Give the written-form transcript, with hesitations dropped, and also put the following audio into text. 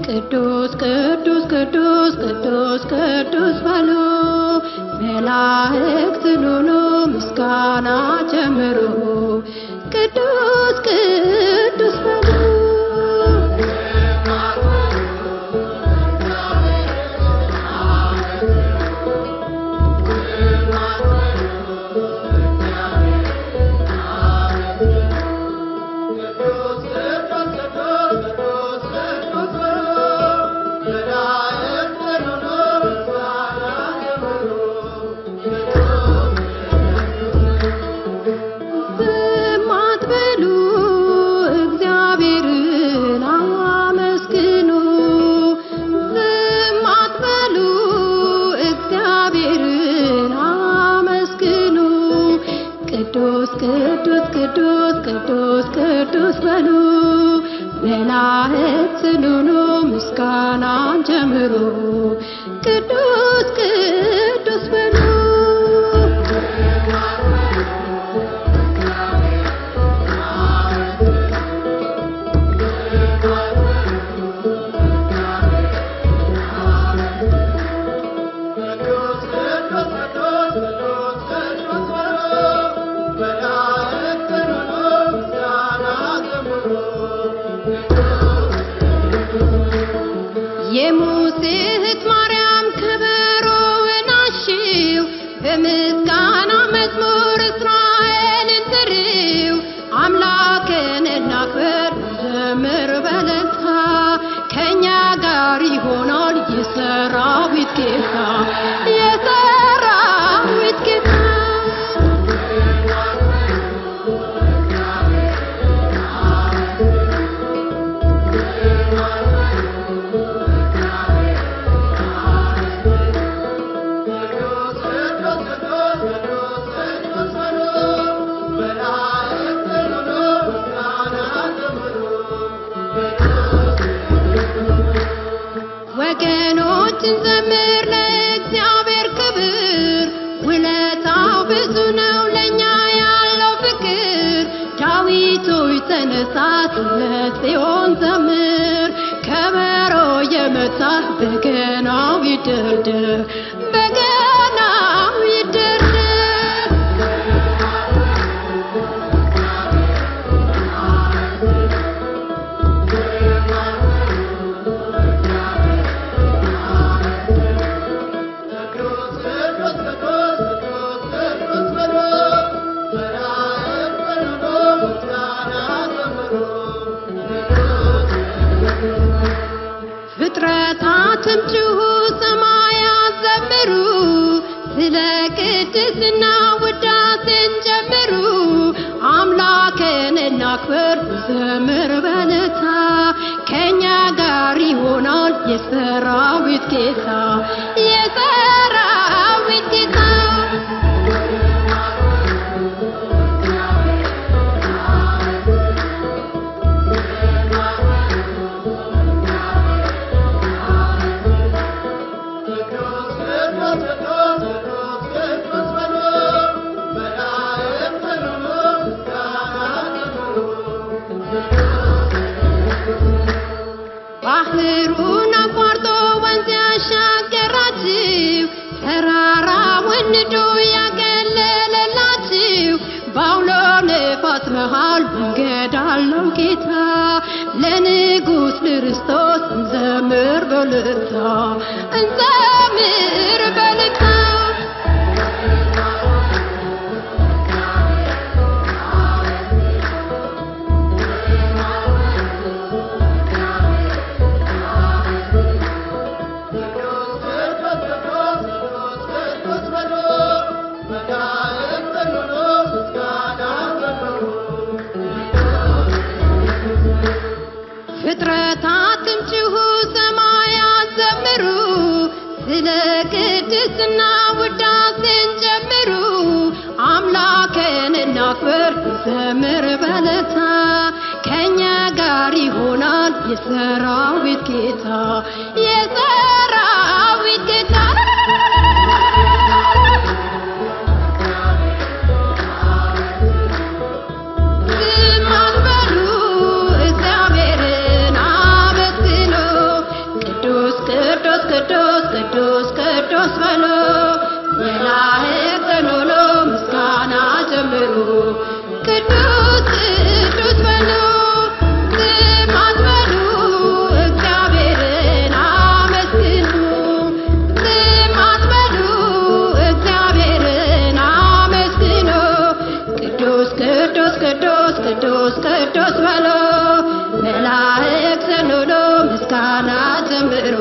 ቅዱስ ቅዱስ ቅዱስ ቅዱስ ቅዱስ በሉ መላእክት ሁሉ ምስጋና ጀምሩ ቅዱስ ቅዱስ በሉ ቅዱስ ቅዱስ ቅዱስ ቅዱስ በሉ መላእክት ሁሉ ምስጋናን ጀምሩ ቅዱስ ቅዱስ በሉ የሙሴ እህት ማርያም ከበሮውን አሽው በምስጋና መዝሙር እስራኤልን ጥሪው አምላክን እናክብር ዘምር በእልልታ ከእኛ ጋር ይሆናል የሰራዊት ጌታ የሰራዊት ጌታ ወገኖችን ዘምር ለእግዚአብሔር ክብር ውለታው ብዙ ነው ለእኛ ያለው ፍቅር ዳዊት ሆይ ተነሳ ለጽዮን ዘምር ከበሮ የመታህ በገናው ይደርደር በገናው ይደርደር ፍጥረታትም ጩኹ ሰማያት ዘምሩ ስለ ቅድስና ውዳሴን ጀምሩ አምላክን እናክብር ዘምር በእልልታ ከእኛ ጋር ይሆናል የሰራዊት ጌታ የሰራዊት ጌታ ባህሩን አቋርጦ ወንዝ ያሻገራችሁ ተራራውን ንዶ ያቀለለላችሁ በአውሎ ነፋስ መሃል መንገድ አለው ጌታ ለንጉሥ ለክርስቶስ እንዘምር በእልልታ እንዘምር በእልልታ ፍጥረታትም ጩኹ ሰማያት ዘምሩ ስለቅድስና ውዳሴን ጨምሩ አምላክን እናክብር ዘምር በለታ ከኛ ጋር ይሆናል የሰራዊት ጌታ የሰራዊት ጌታ ቅዱስ ቅዱስ በሉ መላእክት ሁሉ ምስጋና ጀምሩ ቅዱስ ቅዱስ በሉ ስብሐት በሉ እግዚአብሔርን አመስግኑ ስብሐት በሉ እግዚአብሔርን አመስግኑ ቅዱስ ቅዱስ ቅዱስ ቅዱስ ቅዱስ በሉ መላእክት ሁሉ ምስጋና ጀምሩ